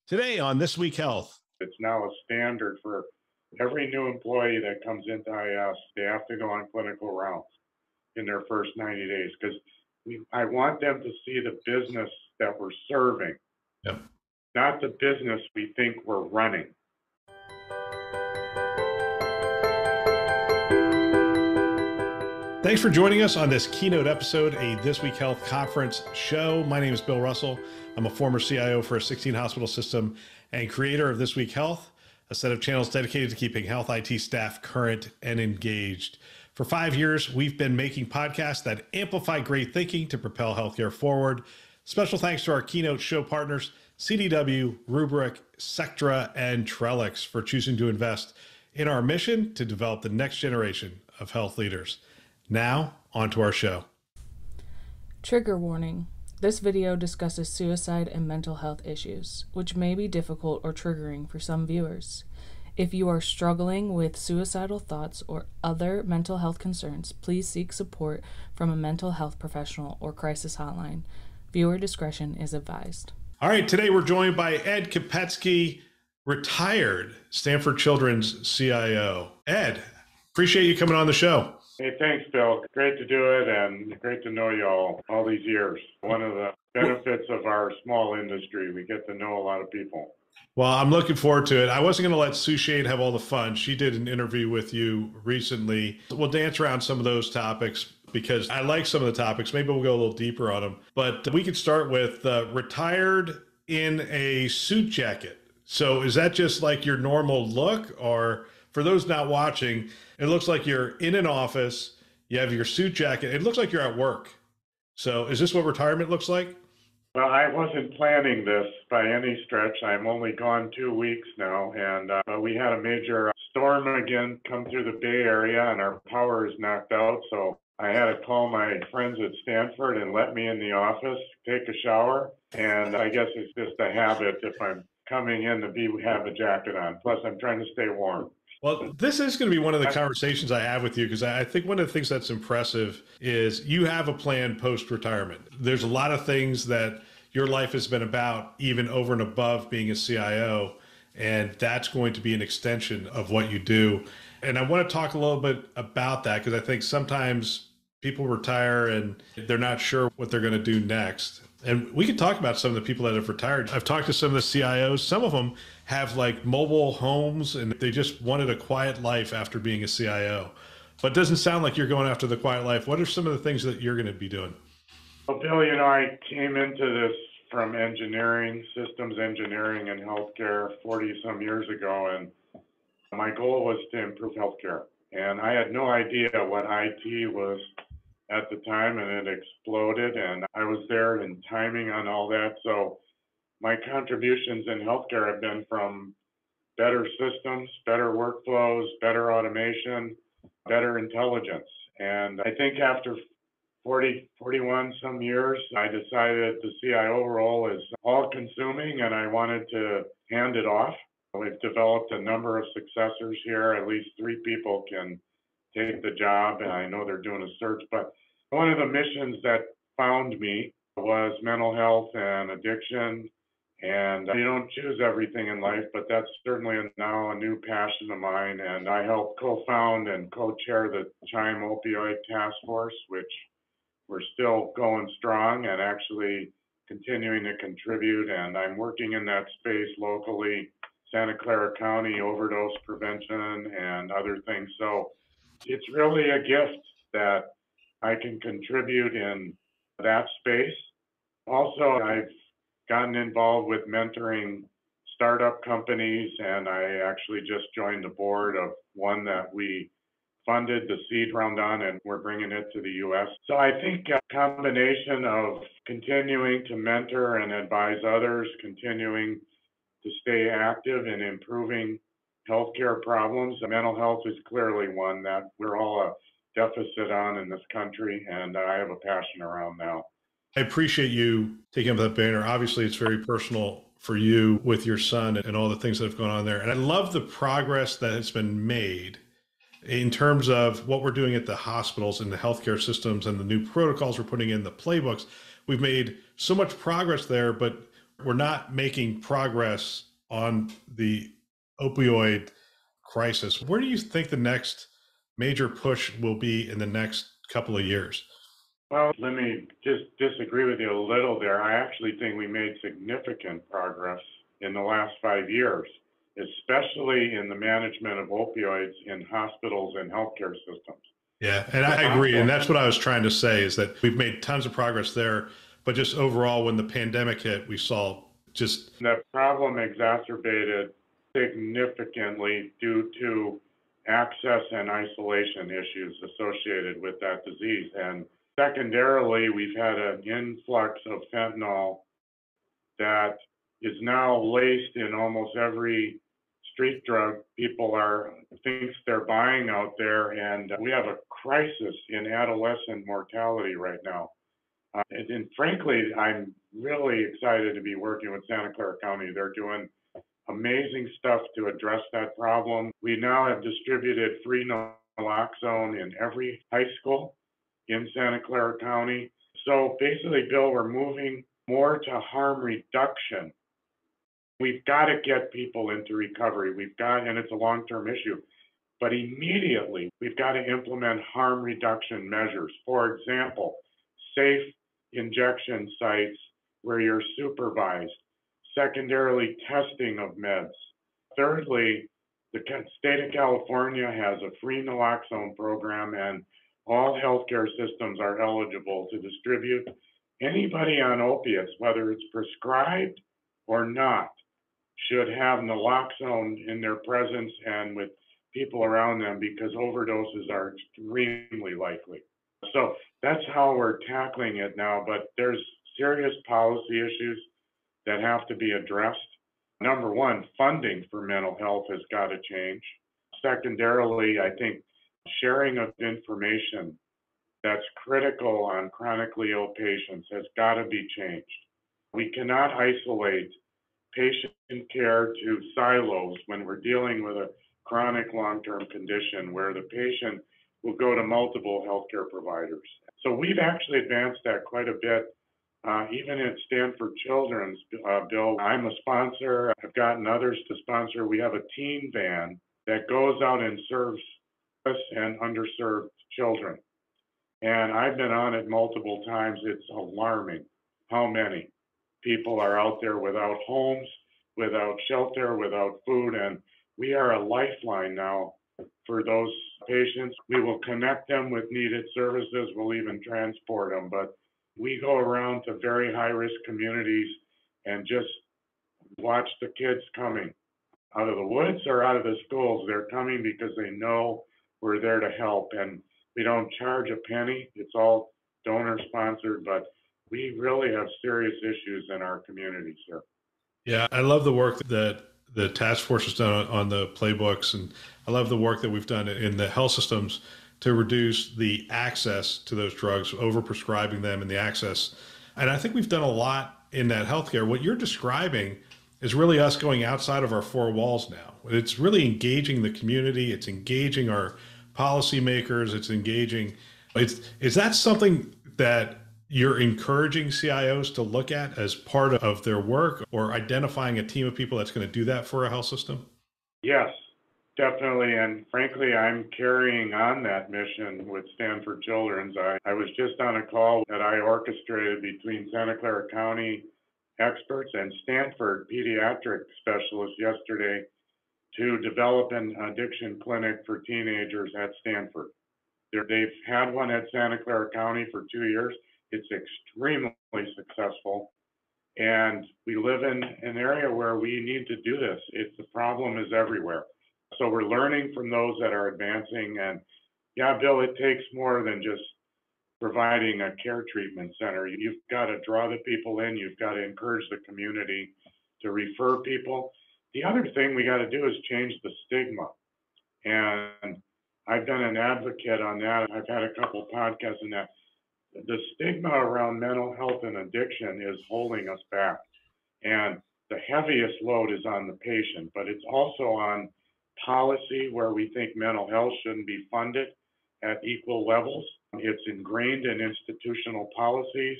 Today on This Week Health. It's now a standard for every new employee that comes into IS. They have to go on clinical rounds in their first 90 days because I want them to see the business that we're serving, Yep. not the business we think we're running. Thanks for joining us on this Keynote episode, a This Week Health conference show. My name is Bill Russell. I'm a former CIO for a 16-hospital system and creator of This Week Health, a set of channels dedicated to keeping health IT staff current and engaged. For 5 years, we've been making podcasts that amplify great thinking to propel healthcare forward. Special thanks to our Keynote show partners, CDW, Rubrik, Sectra, and Trellix for choosing to invest in our mission to develop the next generation of health leaders. Now, on to our show. Trigger warning. This video discusses suicide and mental health issues, which may be difficult or triggering for some viewers. If you are struggling with suicidal thoughts or other mental health concerns, please seek support from a mental health professional or crisis hotline. Viewer discretion is advised. All right, today we're joined by Ed Kopetsky, retired Stanford Children's CIO. Ed, appreciate you coming on the show. Hey, thanks, Bill. Great to do it, and great to know you all these years. One of the benefits of our small industry, we get to know a lot of people. Well, I'm looking forward to it. I wasn't going to let Sushade have all the fun. She did an interview with you recently. We'll dance around some of those topics because I like some of the topics. Maybe we'll go a little deeper on them. But we could start with retired in a suit jacket. So is that just like your normal look? Or for those not watching, it looks like you're in an office, you have your suit jacket. It looks like you're at work. So is this what retirement looks like? Well, I wasn't planning this by any stretch. I'm only gone 2 weeks now, and we had a major storm again come through the Bay Area, and our power is knocked out. So I had to call my friends at Stanford and let me in the office, take a shower, and I guess it's just a habit if I'm coming in to have a jacket on. Plus, I'm trying to stay warm. Well, this is going to be one of the conversations I have with you because I think one of the things that's impressive is you have a plan post-retirement. There's a lot of things that your life has been about, even over and above being a CIO, and that's going to be an extension of what you do. And I want to talk a little bit about that because I think sometimes people retire and they're not sure what they're going to do next. And we could talk about some of the people that have retired. I've talked to some of the CIOs. Some of them have like mobile homes and they just wanted a quiet life after being a CIO. But it doesn't sound like you're going after the quiet life. What are some of the things that you're going to be doing? Well, Bill, I came into this from engineering, systems engineering and healthcare 40 some years ago. And my goal was to improve healthcare. And I had no idea what IT was at the time, and it exploded, and I was there in timing on all that. So my contributions in healthcare have been from better systems, better workflows, better automation, better intelligence. And I think after 41 some years, I decided the CIO role is all consuming and I wanted to hand it off. We've developed a number of successors here. At least 3 people can take the job, and I know they're doing a search. But one of the missions that found me was mental health and addiction. And you don't choose everything in life, but that's certainly now a new passion of mine. And I help co-found and co-chair the CHIME Opioid Task Force, which we're still going strong and actually continuing to contribute. And I'm working in that space locally, Santa Clara County, overdose prevention and other things. So it's really a gift that I can contribute in that space. Also, I've gotten involved with mentoring startup companies, and I actually just joined the board of one that we funded the seed round on, and we're bringing it to the U.S. So I think a combination of continuing to mentor and advise others, continuing to stay active in improving healthcare problems. Mental health is clearly one that we're all a deficit on in this country, and I have a passion around now. I appreciate you taking up that banner. Obviously, it's very personal for you with your son and all the things that have gone on there. And I love the progress that has been made in terms of what we're doing at the hospitals and the healthcare systems and the new protocols we're putting in, the playbooks. We've made so much progress there, but we're not making progress on the opioid crisis. Where do you think the next major push will be in the next couple of years? Well, let me just disagree with you a little there. I actually think we made significant progress in the last 5 years, especially in the management of opioids in hospitals and healthcare systems. Yeah, and I agree. And that's what I was trying to say is that we've made tons of progress there. But just overall, when the pandemic hit, we saw just the problem exacerbated significantly due to access and isolation issues associated with that disease. And secondarily, we've had an influx of fentanyl that is now laced in almost every street drug people thinks they're buying out there, and we have a crisis in adolescent mortality right now. And frankly, I'm really excited to be working with Santa Clara County. They're doing amazing stuff to address that problem. We now have distributed free naloxone in every high school in Santa Clara County. So basically, Bill, we're moving more to harm reduction. We've got to get people into recovery. And it's a long-term issue, but immediately we've got to implement harm reduction measures. For example, safe injection sites where you're supervised. Secondarily, testing of meds. Thirdly, the state of California has a free naloxone program, and all healthcare systems are eligible to distribute anybody on opiates, whether it's prescribed or not, should have naloxone in their presence and with people around them, because overdoses are extremely likely. So that's how we're tackling it now, but there's serious policy issues that have to be addressed. Number one, funding for mental health has got to change. Secondarily, I think sharing of information that's critical on chronically ill patients has got to be changed. We cannot isolate patient care to silos when we're dealing with a chronic long-term condition where the patient will go to multiple healthcare providers. So we've actually advanced that quite a bit. Even at Stanford Children's, Bill, I'm a sponsor. I've gotten others to sponsor. We have a teen van that goes out and serves us and underserved children. And I've been on it multiple times. It's alarming how many people are out there without homes, without shelter, without food. And we are a lifeline now for those patients. We will connect them with needed services. We'll even transport them. But we go around to very high-risk communities and just watch the kids coming out of the woods or out of the schools. They're coming because they know we're there to help. And we don't charge a penny. It's all donor-sponsored, but we really have serious issues in our communities here. Yeah, I love the work that the task force has done on the playbooks, and I love the work that we've done in the health systems to reduce the access to those drugs, overprescribing them and the access. And I think we've done a lot in that healthcare. What you're describing is really us going outside of our four walls now. It's really engaging the community. It's engaging our policymakers. It's engaging. Is that something that you're encouraging CIOs to look at as part of their work, or identifying a team of people that's going to do that for a health system? Yes, definitely. And frankly, I'm carrying on that mission with Stanford Children's. I was just on a call that I orchestrated between Santa Clara County experts and Stanford pediatric specialists yesterday to develop an addiction clinic for teenagers at Stanford. They've had one at Santa Clara County for 2 years. It's extremely successful. And we live in an area where we need to do this. The problem is everywhere. So we're learning from those that are advancing. And yeah, Bill, it takes more than just providing a care treatment center. You've got to draw the people in. You've got to encourage the community to refer people. The other thing we got to do is change the stigma. And I've been an advocate on that. I've had a couple podcasts on that. The stigma around mental health and addiction is holding us back. And the heaviest load is on the patient, but it's also on policy where we think mental health shouldn't be funded at equal levels. It's ingrained in institutional policies.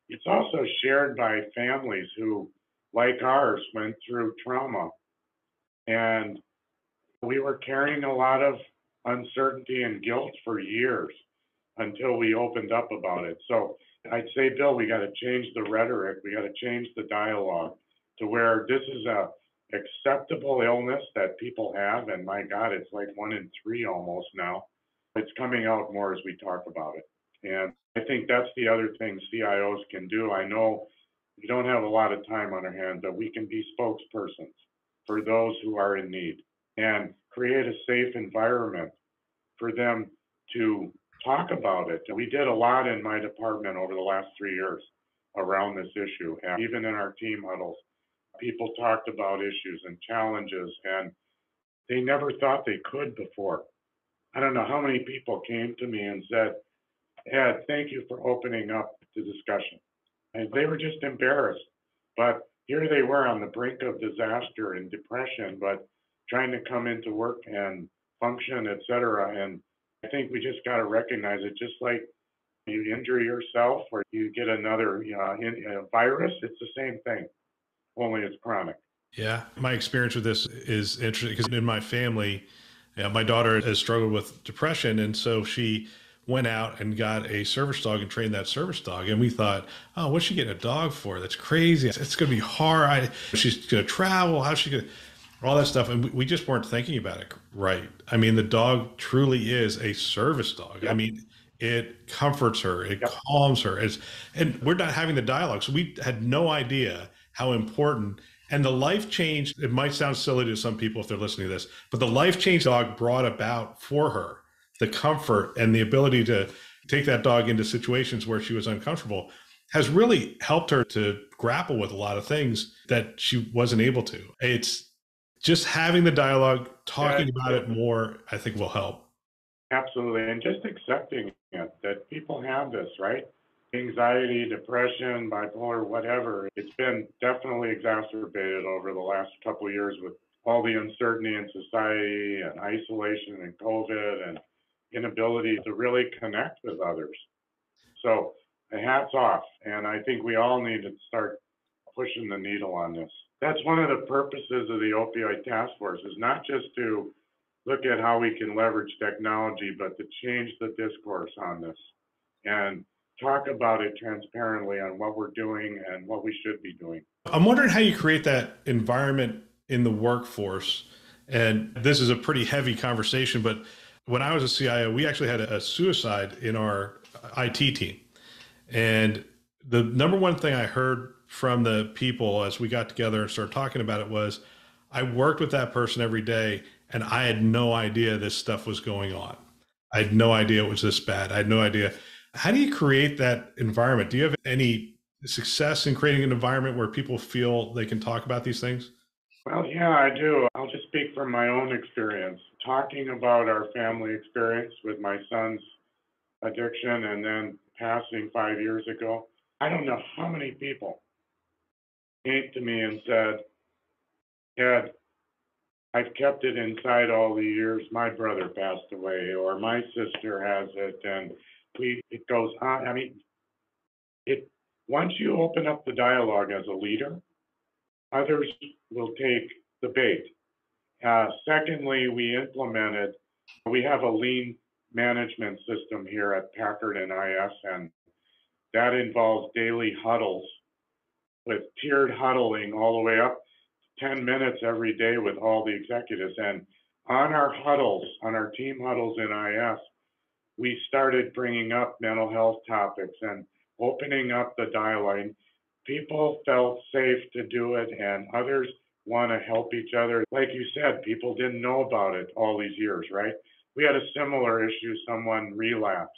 It's also shared by families who like ours went through trauma. And we were carrying a lot of uncertainty and guilt for years until we opened up about it. So I'd say, Bill, we got to change the rhetoric. We got to change the dialogue to where this is a acceptable illness that people have. And my God, it's like 1 in 3 almost now. It's coming out more as we talk about it. And I think that's the other thing CIOs can do. I know we don't have a lot of time on our hands, but we can be spokespersons for those who are in need and create a safe environment for them to talk about it. We did a lot in my department over the last 3 years around this issue. And even in our team huddles, people talked about issues and challenges, and they never thought they could before. I don't know how many people came to me and said, Ed, thank you for opening up the discussion. And they were just embarrassed. But here they were on the brink of disaster and depression, but trying to come into work and function, et cetera. And I think we just got to recognize it. Just like you injure yourself or you get another virus, it's the same thing, only it's chronic. Yeah. My experience with this is interesting because in my family, my daughter has struggled with depression. And so she went out and got a service dog and trained that service dog. And we thought, oh, what's she getting a dog for? That's crazy. It's going to be hard. She's going to travel. How's she going to, all that stuff. And we just weren't thinking about it right. I mean, the dog truly is a service dog. Yep. I mean, it comforts her, it yep. calms her. And we're not having the dialogue. So we had no idea how important. And the life change, it might sound silly to some people if they're listening to this, but the life change dog brought about for her the comfort and the ability to take that dog into situations where she was uncomfortable has really helped her to grapple with a lot of things that she wasn't able to. It's just having the dialogue, talking about it more, I think will help. Absolutely. And just accepting it, that people have this, right? Anxiety, depression, bipolar, whatever. It's been definitely exacerbated over the last couple of years with all the uncertainty in society and isolation and COVID and inability to really connect with others. So hats off. And I think we all need to start pushing the needle on this. That's one of the purposes of the Opioid Task Force, is not just to look at how we can leverage technology, but to change the discourse on this and talk about it transparently on what we're doing and what we should be doing. I'm wondering how you create that environment in the workforce. And this is a pretty heavy conversation, but when I was a CIO, we actually had a suicide in our IT team. And the number one thing I heard from the people as we got together and started talking about it was, I worked with that person every day and I had no idea this stuff was going on. I had no idea it was this bad. I had no idea. How do you create that environment? Do you have any success in creating an environment where people feel they can talk about these things? Well, yeah, I do. I'll just speak from my own experience. Talking about our family experience with my son's addiction and then passing 5 years ago, I don't know how many people came to me and said, Ed, I've kept it inside all the years. My brother passed away, or my sister has it, and it goes on. I mean, once you open up the dialogue as a leader, others will take the bait. Secondly, we have a lean management system here at Packard and IS, and that involves daily huddles with tiered huddling all the way up 10 minutes every day with all the executives. And on our huddles, on our team huddles in IS, we started bringing up mental health topics and opening up the dialogue. People felt safe to do it, and others want to help each other. Like you said, people didn't know about it all these years, right? We had a similar issue. Someone relapsed.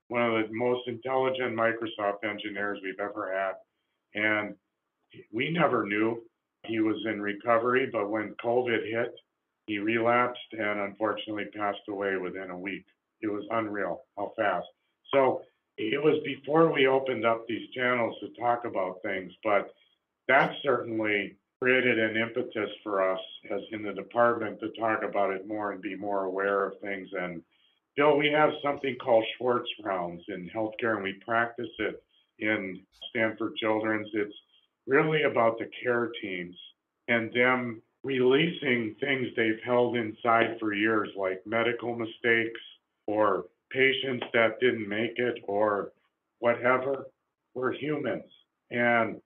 One of the most intelligent Microsoft engineers we've ever had. And we never knew he was in recovery, but when COVID hit, he relapsed and unfortunately passed away within a week. It was unreal how fast. So it was before we opened up these channels to talk about things, but that certainly created an impetus for us as in the department to talk about it more and be more aware of things. And Bill, we have something called Schwartz rounds in healthcare, and we practice it in Stanford Children's. It's really about the care teams and them releasing things they've held inside for years, like medical mistakes or patients that didn't make it or whatever. We're humans. And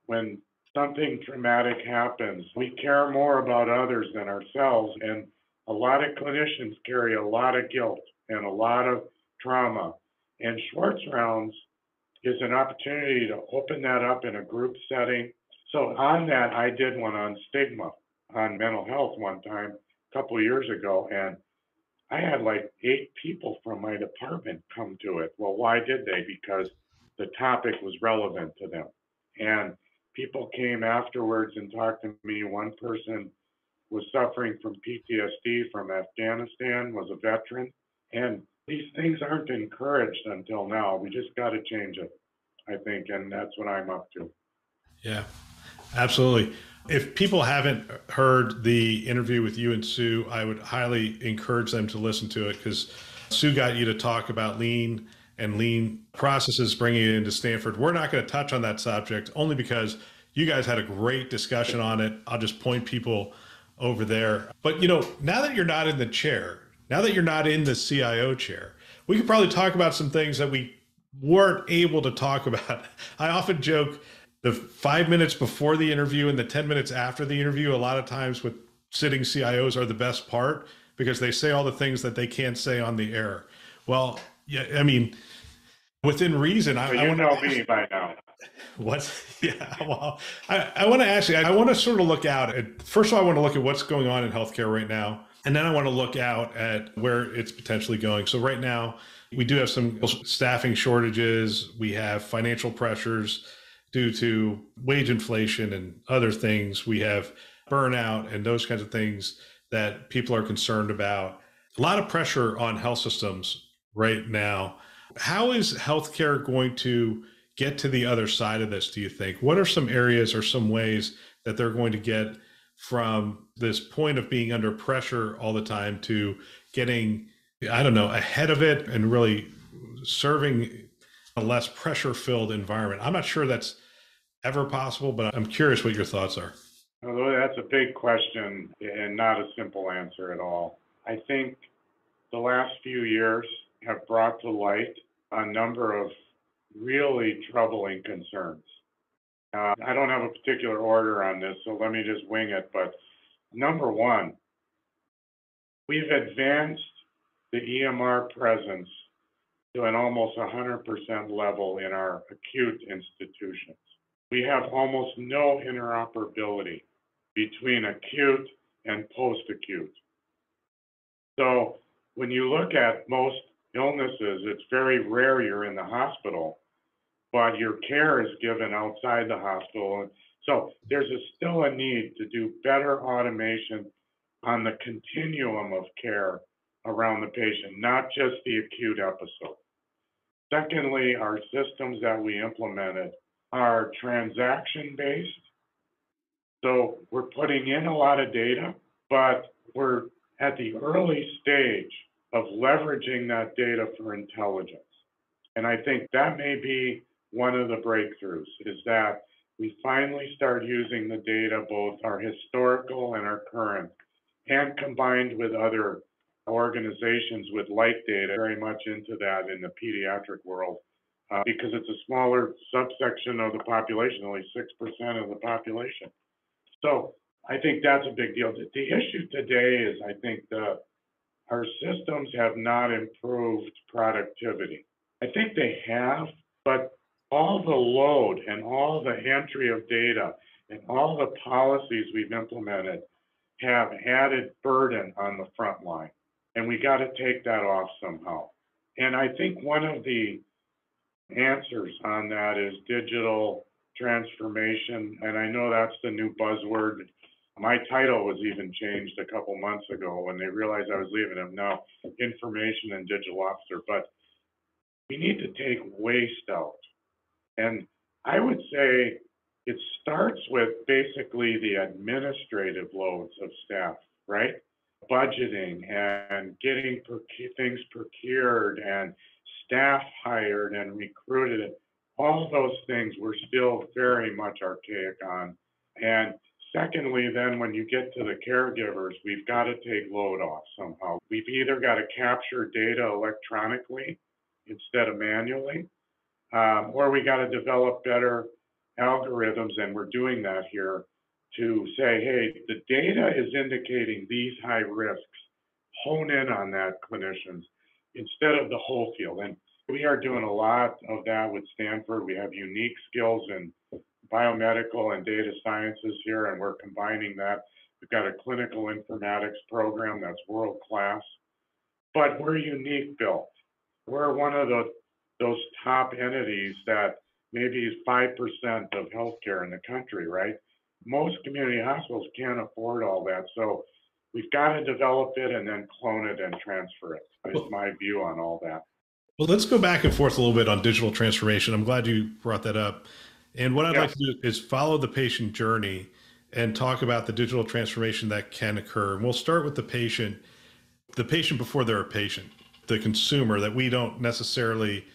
when something traumatic happens, we care more about others than ourselves. And a lot of clinicians carry a lot of guilt and a lot of trauma. And Schwartz rounds is an opportunity to open that up in a group setting. So on that, I did one on stigma, on mental health one time, a couple of years ago, and I had like 8 people from my department come to it. Well, why did they? Because the topic was relevant to them. And people came afterwards and talked to me. One person was suffering from PTSD from Afghanistan, was a veteran. And these things aren't encouraged until now. We just got to change it, I think. And that's what I'm up to. Yeah, absolutely. If people haven't heard the interview with you and Sue, I would highly encourage them to listen to it, because Sue got you to talk about lean and lean processes, bringing it into Stanford. We're not going to touch on that subject only because you guys had a great discussion on it. I'll just point people over there. But, now that you're not in the chair, now that you're not in the CIO chair, we could probably talk about some things that we weren't able to talk about. I often joke the 5 minutes before the interview and the 10 minutes after the interview, a lot of times with sitting CIOs, are the best part, because they say all the things that they can't say on the air. Well, yeah, I mean, within reason, I want to know me by now. What? Yeah. Well, I want to ask you, I want to sort of look out at, first of all, I want to look at what's going on in healthcare right now. And then I want to look out at where it's potentially going. So right now, we do have some staffing shortages. We have financial pressures due to wage inflation and other things. We have burnout and those kinds of things that people are concerned about. A lot of pressure on health systems right now. How is healthcare going to get to the other side of this, do you think? What are some areas or some ways that they're going to get from this point of being under pressure all the time to getting, I don't know, ahead of it and really serving a less pressure-filled environment? I'm not sure that's ever possible, but I'm curious what your thoughts are. Although that's a big question and not a simple answer at all. I think the last few years have brought to light a number of really troubling concerns. I don't have a particular order on this, so let me just wing it. But number one, we've advanced the EMR presence to an almost 100% level in our acute institutions. We have almost no interoperability between acute and post-acute. So when you look at most illnesses, it's very rare you're in the hospital, but your care is given outside the hospital. And so there's still a need to do better automation on the continuum of care around the patient, not just the acute episode. Secondly, our systems that we implemented are transaction-based. So we're putting in a lot of data, but we're at the early stage of leveraging that data for intelligence. And I think that may be one of the breakthroughs, is that we finally start using the data, both our historical and our current, and combined with other organizations with like data, very much into that in the pediatric world, because it's a smaller subsection of the population, only 6% of the population. So I think that's a big deal. The issue today is, I think our systems have not improved productivity. I think they have, but all the load and all the entry of data and all the policies we've implemented have added burden on the front line. And we got to take that off somehow. And I think one of the answers on that is digital transformation. And I know that's the new buzzword. My title was even changed a couple months ago when they realized I was leaving. I'm now information and digital officer. But we need to take waste out. And I would say it starts with basically the administrative loads of staff, right? Budgeting and getting things procured and staff hired and recruited. All those things we're still very much archaic on. And secondly, then when you get to the caregivers, we've got to take load off somehow. We've either got to capture data electronically instead of manually, or we got to develop better algorithms, and we're doing that here to say, hey, the data is indicating these high risks. Hone in on that, clinicians, instead of the whole field. And we are doing a lot of that with Stanford. We have unique skills in biomedical and data sciences here, and we're combining that. We've got a clinical informatics program that's world class. But we're unique, Bill. We're one of those top entities that maybe is 5% of healthcare in the country, right? Most community hospitals can't afford all that. So we've got to develop it and then clone it and transfer it, is my view on all that. Well, let's go back and forth a little bit on digital transformation. I'm glad you brought that up. And what I'd like to do is follow the patient journey and talk about the digital transformation that can occur. And we'll start with the patient before they're a patient, the consumer that we don't necessarily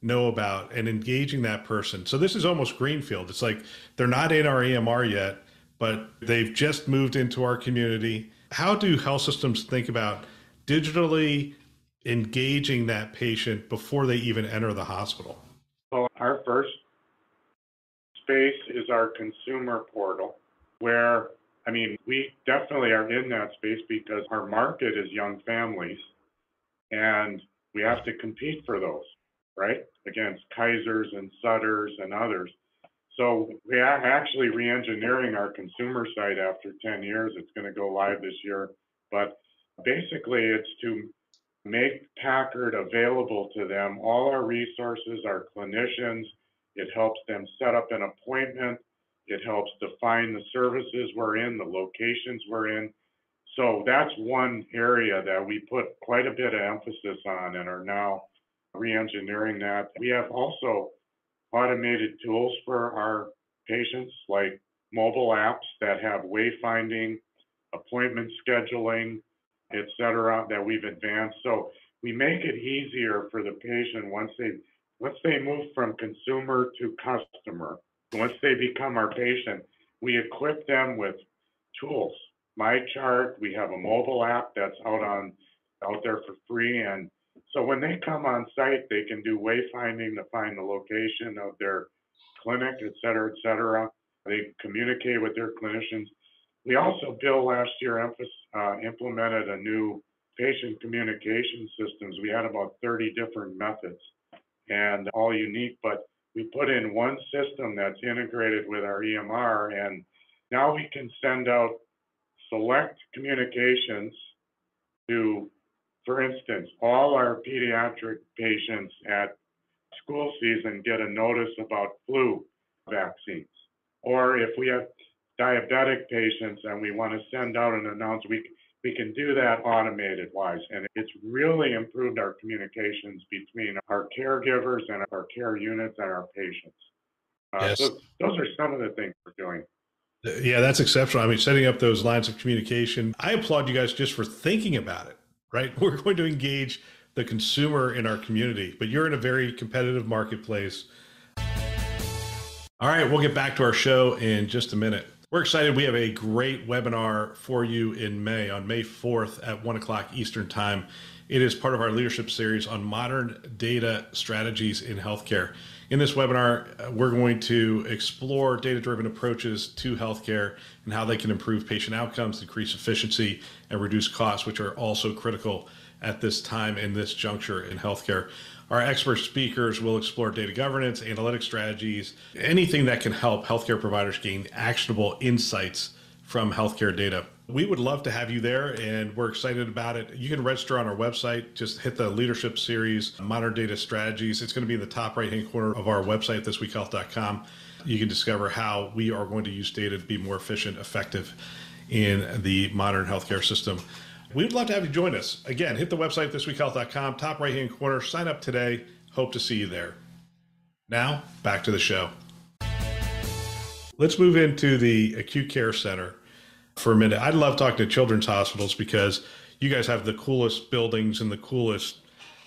know about, and engaging that person. So this is almost greenfield. It's like they're not in our EMR yet, but they've just moved into our community. How do health systems think about digitally engaging that patient before they even enter the hospital? So our first space is our consumer portal, where, I mean, we definitely are in that space because our market is young families, and we have to compete for those, right? Against Kaisers and Sutters and others. So we are actually re-engineering our consumer site after 10 years. It's going to go live this year. But basically, it's to make Packard available to them, all our resources, our clinicians. It helps them set up an appointment. It helps define the services we're in, the locations we're in. So that's one area that we put quite a bit of emphasis on and are now re-engineering that. We have also automated tools for our patients, like mobile apps that have wayfinding, appointment scheduling, et cetera, that we've advanced. So we make it easier for the patient once they move from consumer to customer. Once they become our patient, we equip them with tools. MyChart, we have a mobile app that's out there for free. And so when they come on site, they can do wayfinding to find the location of their clinic, et cetera, et cetera. They communicate with their clinicians. We also, Bill, last year implemented a new patient communication systems. We had about 30 different methods and all unique, but we put in one system that's integrated with our EMR, and now we can send out select communications to, for instance, all our pediatric patients at school season get a notice about flu vaccines. Or if we have diabetic patients and we want to send out an announcement, we can do that automated wise. And it's really improved our communications between our caregivers and our care units and our patients. Yes. So those are some of the things we're doing. Yeah, that's exceptional. I mean, setting up those lines of communication. I applaud you guys just for thinking about it, right? We're going to engage the consumer in our community, but you're in a very competitive marketplace. All right, we'll get back to our show in just a minute. We're excited. We have a great webinar for you in May, on May 4th at 1 o'clock Eastern Time. It is part of our leadership series on modern data strategies in healthcare. In this webinar, we're going to explore data-driven approaches to healthcare and how they can improve patient outcomes, increase efficiency, and reduce costs, which are also critical at this time in this juncture in healthcare. Our expert speakers will explore data governance, analytic strategies, anything that can help healthcare providers gain actionable insights from healthcare data. We would love to have you there, and we're excited about it. You can register on our website. Just hit the leadership series, Modern Data Strategies. It's going to be in the top right-hand corner of our website, thisweekhealth.com. You can discover how we are going to use data to be more efficient, effective in the modern healthcare system. We'd love to have you join us. Again, hit the website, thisweekhealth.com, top right-hand corner. Sign up today. Hope to see you there. Now, back to the show. Let's move into the acute care center for a minute. I love talking to children's hospitals because you guys have the coolest buildings and the coolest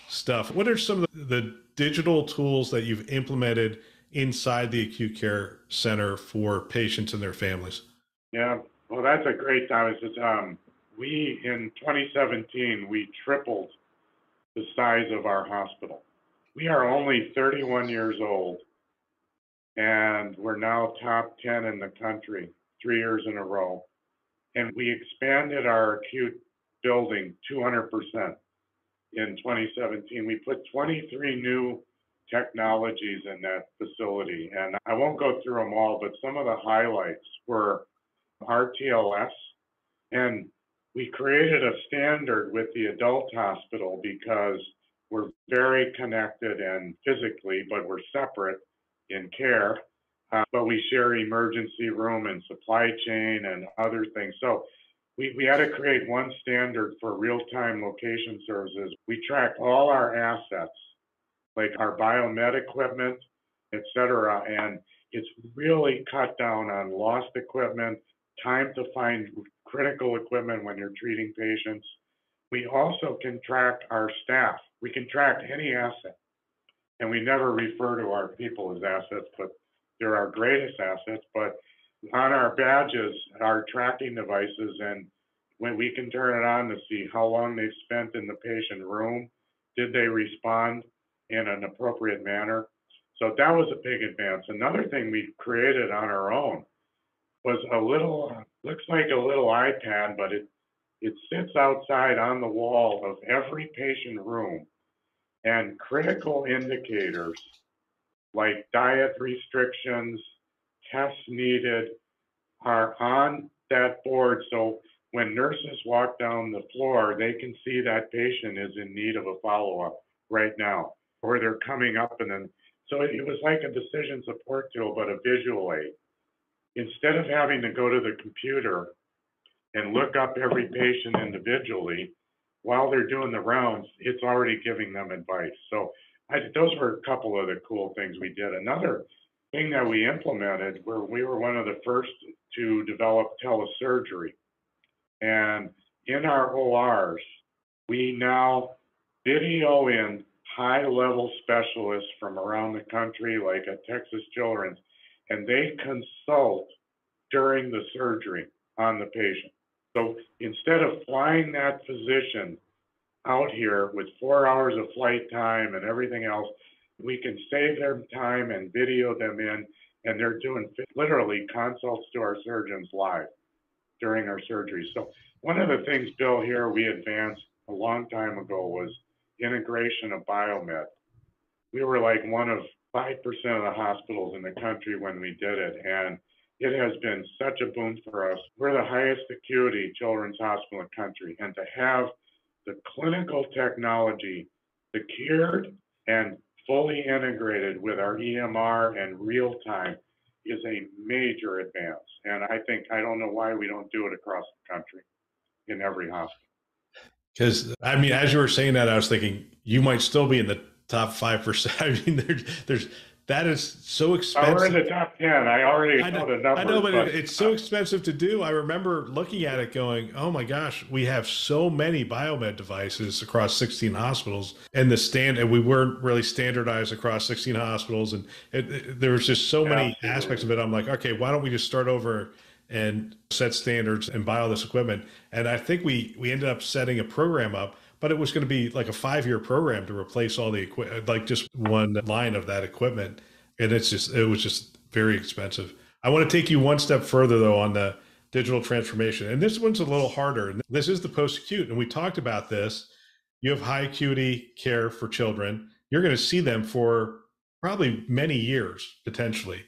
stuff. What are some of the digital tools that you've implemented inside the acute care center for patients and their families? Yeah, well, that's a great time. It's just, we, in 2017, we tripled the size of our hospital. We are only 31 years old, and we're now top 10 in the country 3 years in a row. And we expanded our acute building 200% in 2017. We put 23 new technologies in that facility. And I won't go through them all, but some of the highlights were RTLS. And we created a standard with the adult hospital because we're very connected and physically, but we're separate in care. But we share emergency room and supply chain and other things. So we had to create one standard for real-time location services. We track all our assets, like our biomed equipment, et cetera, and it's really cut down on lost equipment, time to find critical equipment when you're treating patients. We also can track our staff. We can track any asset, and we never refer to our people as assets, but they're our greatest assets. But on our badges, our tracking devices, and when we can turn it on to see how long they've spent in the patient room, did they respond in an appropriate manner? So that was a big advance. Another thing we created on our own was a little, looks like a little iPad, but it sits outside on the wall of every patient room, and critical indicators like diet restrictions, tests needed are on that board. So when nurses walk down the floor, they can see that patient is in need of a follow-up right now, or they're coming up, and then, so it was like a decision support tool, but a visual aid. Instead of having to go to the computer and look up every patient individually, while they're doing the rounds, it's already giving them advice. So those were a couple of the cool things we did. Another thing that we implemented, where we were one of the first to develop telesurgery. And in our ORs, we now video in high-level specialists from around the country, like at Texas Children's, and they consult during the surgery on the patient. So instead of flying that physician out here with 4 hours of flight time and everything else, we can save their time and video them in, and they're doing literally consults to our surgeons live during our surgery. So one of the things, Bill, here we advanced a long time ago was integration of biomed. We were like one of 5% of the hospitals in the country when we did it, and it has been such a boom for us. We're the highest acuity children's hospital in the country, and to have the clinical technology secured and fully integrated with our EMR and real time is a major advance. And I don't know why we don't do it across the country in every hospital. Because, I mean, as you were saying that, I was thinking you might still be in the top 5%. I mean, that is so expensive. We're in the top 10. I already know the numbers. I know, but it's so expensive to do. I remember looking at it going, oh my gosh, we have so many biomed devices across 16 hospitals, and we weren't really standardized across 16 hospitals. And there was just so many aspects of it. I'm like, okay, why don't we just start over and set standards and buy all this equipment? And I think we ended up setting a program up, but it was going to be like a 5-year program to replace all the equipment, like just one line of that equipment. And it was just very expensive. I want to take you one step further though on the digital transformation. And this one's a little harder. This is the post-acute. And we talked about this. You have high acuity care for children. You're going to see them for probably many years, potentially.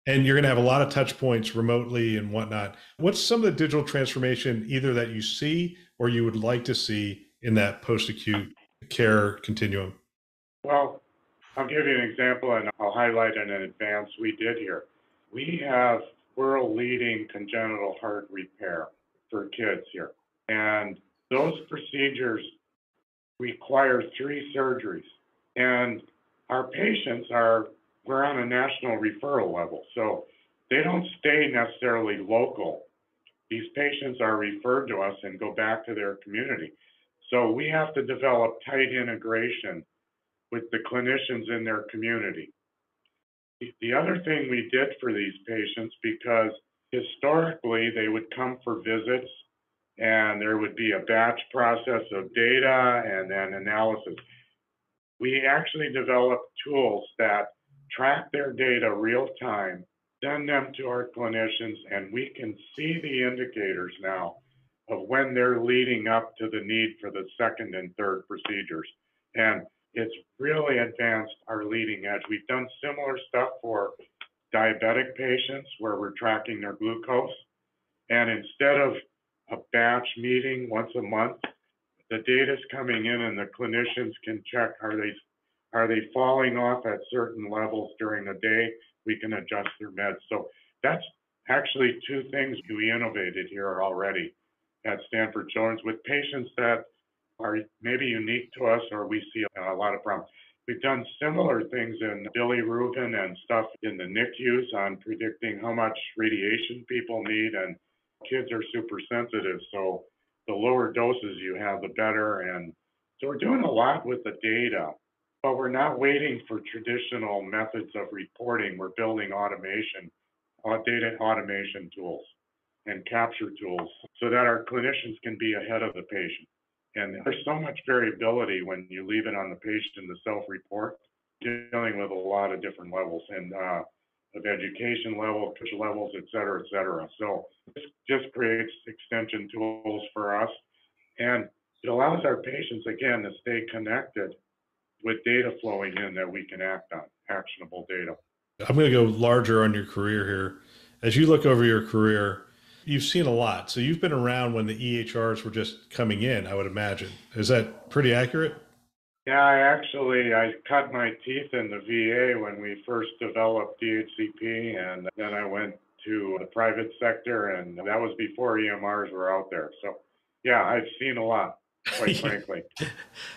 And you're going to have a lot of touch points remotely and whatnot. What's some of the digital transformation either that you see or you would like to see in that post-acute care continuum? Well, I'll give you an example, and I'll highlight an advance we did here. We have world-leading congenital heart repair for kids here. And those procedures require 3 surgeries. And our patients we're on a national referral level, so they don't stay necessarily local. These patients are referred to us and go back to their community. So we have to develop tight integration with the clinicians in their community. The other thing we did for these patients, because historically they would come for visits and there would be a batch process of data and then analysis. We actually developed tools that track their data real time, send them to our clinicians, and we can see the indicators now of when they're leading up to the need for the second and third procedures. And it's really advanced our leading edge. We've done similar stuff for diabetic patients where we're tracking their glucose. And instead of a batch meeting once a month, the data's coming in and the clinicians can check, are they falling off at certain levels during the day? We can adjust their meds. So that's actually two things we innovated here already at Stanford Children's with patients that are maybe unique to us or we see a lot of problems. We've done similar things in bilirubin and stuff in the NICUs on predicting how much radiation people need, and kids are super sensitive, so the lower doses you have, the better. And so we're doing a lot with the data, but we're not waiting for traditional methods of reporting. We're building automation, data automation tools and capture tools so that our clinicians can be ahead of the patient. And there's so much variability when you leave it on the patient to self-report, dealing with a lot of different levels and of education level, coach levels, et cetera, et cetera. So this just creates extension tools for us. And it allows our patients, again, to stay connected with data flowing in that we can act on, actionable data. I'm going to go larger on your career here. As you look over your career, you've seen a lot. So you've been around when the EHRs were just coming in, I would imagine. Is that pretty accurate? Yeah, I cut my teeth in the VA when we first developed DHCP, and then I went to the private sector, and that was before EMRs were out there. So yeah, I've seen a lot, quite frankly.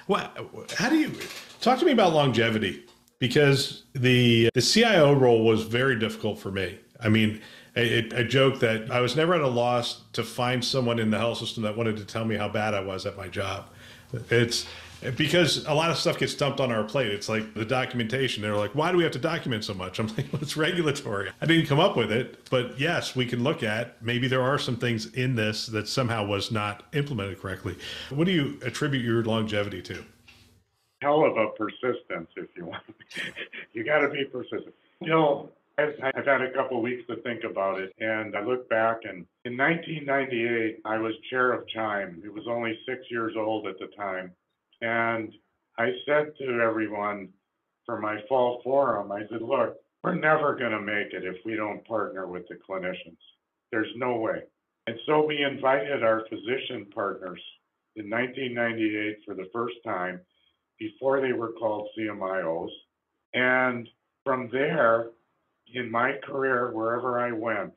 Well, how do you talk to me about longevity? Because the CIO role was very difficult for me. I mean, I joke that I was never at a loss to find someone in the health system that wanted to tell me how bad I was at my job. It's because a lot of stuff gets dumped on our plate. It's like the documentation. They're like, why do we have to document so much? I'm like, well, it's regulatory. I didn't come up with it, but yes, we can look at maybe there are some things in this that somehow was not implemented correctly. What do you attribute your longevity to? Hell of a persistence, if you want. You got to be persistent. You know, I've had a couple of weeks to think about it, and I look back, and in 1998, I was chair of CHIME. It was only 6 years old at the time, and I said to everyone for my fall forum, I said, look, we're never going to make it if we don't partner with the clinicians. There's no way. And so we invited our physician partners in 1998 for the first time, before they were called CMIOs. And from there, in my career, wherever I went,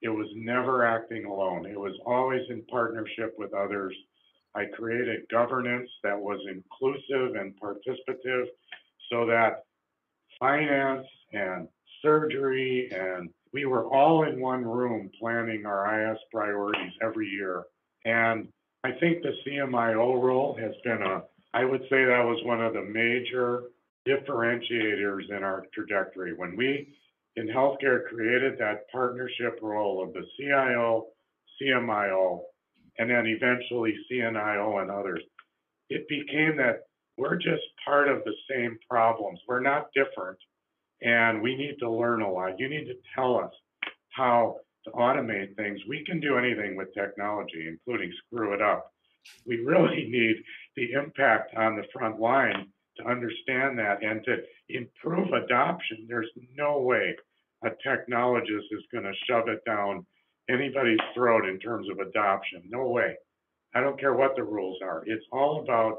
it was never acting alone. It was always in partnership with others. I created governance that was inclusive and participative so that finance and surgery, and we were all in one room planning our IS priorities every year. And I think the CMIO role has been I would say that was one of the major differentiators in our trajectory. When we in healthcare created that partnership role of the CIO, CMIO, and then eventually CNIO and others, it became that we're just part of the same problems. We're not different, and we need to learn a lot. You need to tell us how to automate things. We can do anything with technology, including screw it up. We really need the impact on the front line to understand that and to improve adoption. There's no way a technologist is going to shove it down anybody's throat in terms of adoption. No way. I don't care what the rules are. It's all about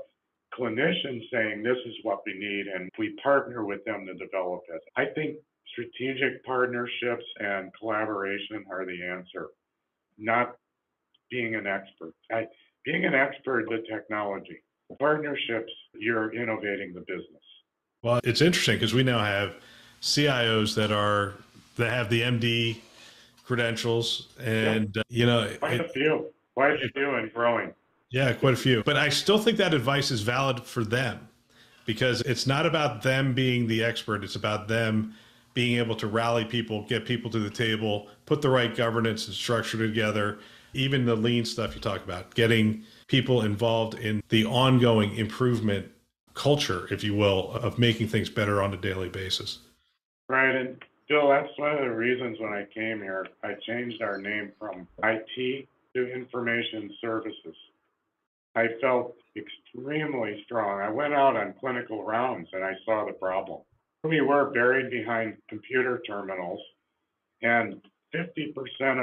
clinicians saying this is what we need, and we partner with them to develop it. I think strategic partnerships and collaboration are the answer, not being an expert. Being an expert with technology, partnerships, you're innovating the business. Well, it's interesting because we now have CIOs that have the MD credentials, and quite a few and growing. Yeah, quite a few. But I still think that advice is valid for them because it's not about them being the expert. It's about them being able to rally people, get people to the table, put the right governance and structure together, even the lean stuff you talk about, getting people involved in the ongoing improvement culture, if you will, of making things better on a daily basis. Right. And Bill, that's one of the reasons when I came here, I changed our name from IT to Information Services. I felt extremely strong. I went out on clinical rounds and I saw the problem. We were buried behind computer terminals, and 50%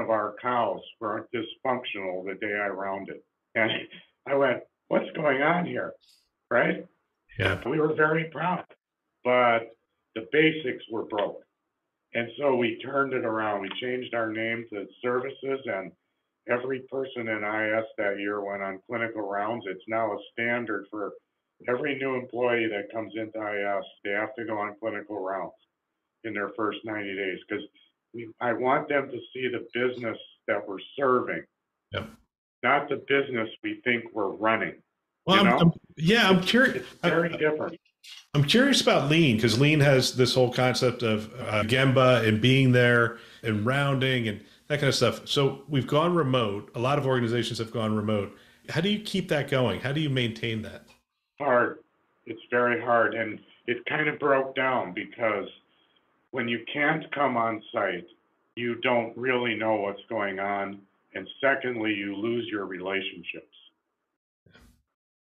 of our cows were dysfunctional the day I rounded. And I went, what's going on here? Right? Yeah. We were very proud, but the basics were broke. And so we turned it around. We changed our name to Services, and every person in IS that year went on clinical rounds. It's now a standard for every new employee that comes into IS. They have to go on clinical rounds in their first 90 days because I want them to see the business that we're serving, Yep. not the business we think we're running. Well, I'm curious. It's very different. I'm curious about lean, because lean has this whole concept of Gemba and being there and rounding and that kind of stuff. So we've gone remote. A lot of organizations have gone remote. How do you keep that going? How do you maintain that? Hard. It's very hard. And it kind of broke down because when you can't come on site, you don't really know what's going on. And secondly, you lose your relationships.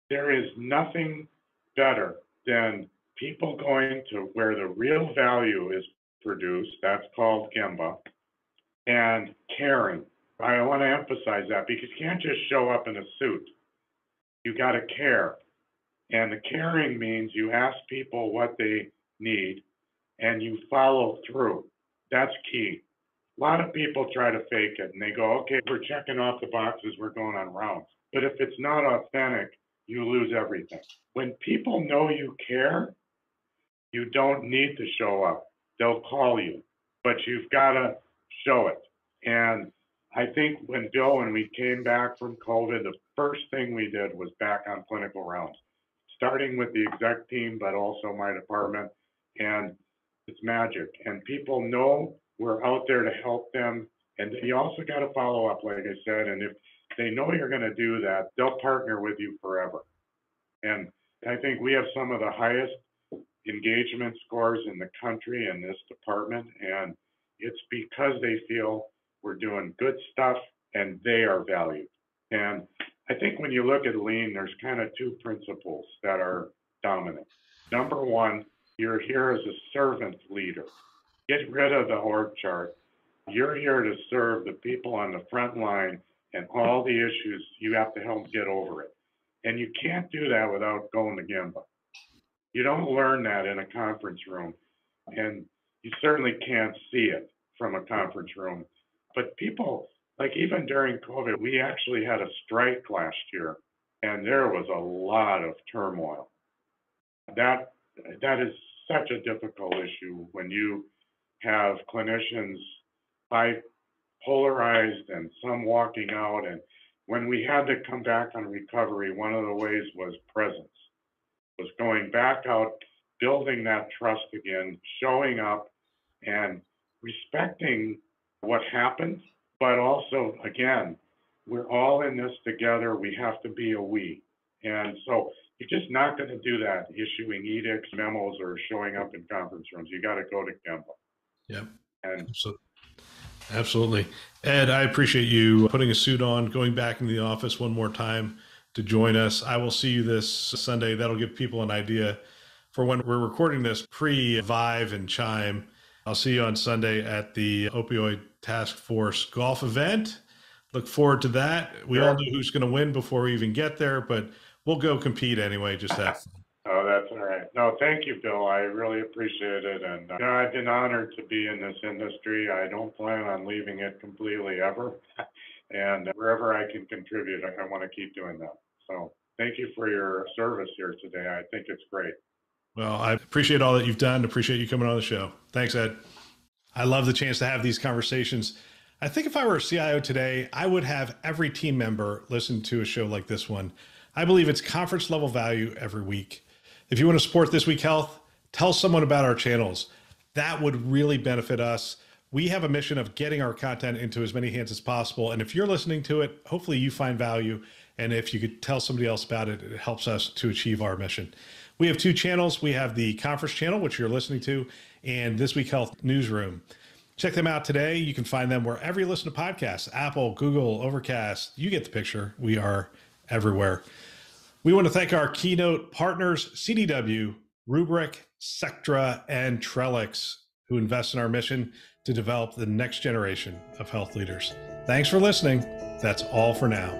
There is nothing better than people going to where the real value is produced. That's called Gemba. And caring. I want to emphasize that because you can't just show up in a suit. You got to care. And the caring means you ask people what they need and you follow through. That's key. A lot of people try to fake it and they go, okay, we're checking off the boxes, we're going on rounds. But if it's not authentic, you lose everything. When people know you care, you don't need to show up. They'll call you, but you've got to show it. And I think when we came back from COVID, the first thing we did was back on clinical rounds, starting with the exec team, but also my department. And it's magic. And people know we're out there to help them. And you also got to follow up, like I said. And if they know you're going to do that, they'll partner with you forever. And I think we have some of the highest engagement scores in the country in this department. And it's because they feel we're doing good stuff and they are valued. And I think when you look at lean, there's kind of two principles that are dominant. Number one, you're here as a servant leader. Get rid of the org chart. You're here to serve the people on the front line and all the issues. You have to help get over it. And you can't do that without going to Gemba. You don't learn that in a conference room. And you certainly can't see it from a conference room. But people, like even during COVID, we actually had a strike last year, and there was a lot of turmoil. That is such a difficult issue when you have clinicians bipolarized and some walking out. And when we had to come back on recovery, one of the ways was presence, was going back out, building that trust again, showing up and respecting what happened, but also, again, we're all in this together. We have to be a we. And so you're just not going to do that issuing edicts, memos, or showing up in conference rooms. You got to go to Gemba. Yep. And absolutely. Ed, I appreciate you putting a suit on, going back into the office one more time to join us. I will see you this Sunday. That'll give people an idea for when we're recording this pre-Vive and Chime. I'll see you on Sunday at the Opioid Task Force golf event. Look forward to that. We all know who's going to win before we even get there, but we'll go compete anyway. Just have fun. Oh, that's all right. No, thank you, Bill. I really appreciate it. And I've been honored to be in this industry. I don't plan on leaving it completely ever. And wherever I can contribute, I want to keep doing that. So thank you for your service here today. I think it's great. Well, I appreciate all that you've done. Appreciate you coming on the show. Thanks, Ed. I love the chance to have these conversations. I think if I were a CIO today, I would have every team member listen to a show like this one. I believe it's conference level value every week. If you want to support This Week Health, tell someone about our channels. that would really benefit us. We have a mission of getting our content into as many hands as possible. And if you're listening to it, hopefully you find value. And if you could tell somebody else about it, it helps us to achieve our mission. We have 2 channels. We have the conference channel, which you're listening to, and This Week Health Newsroom. Check them out today. You can find them wherever you listen to podcasts, Apple, Google, Overcast. You get the picture. We are everywhere. We want to thank our Keynote partners, CDW, Rubrik, Sectra, and Trellix, who invest in our mission to develop the next generation of health leaders. Thanks for listening. That's all for now.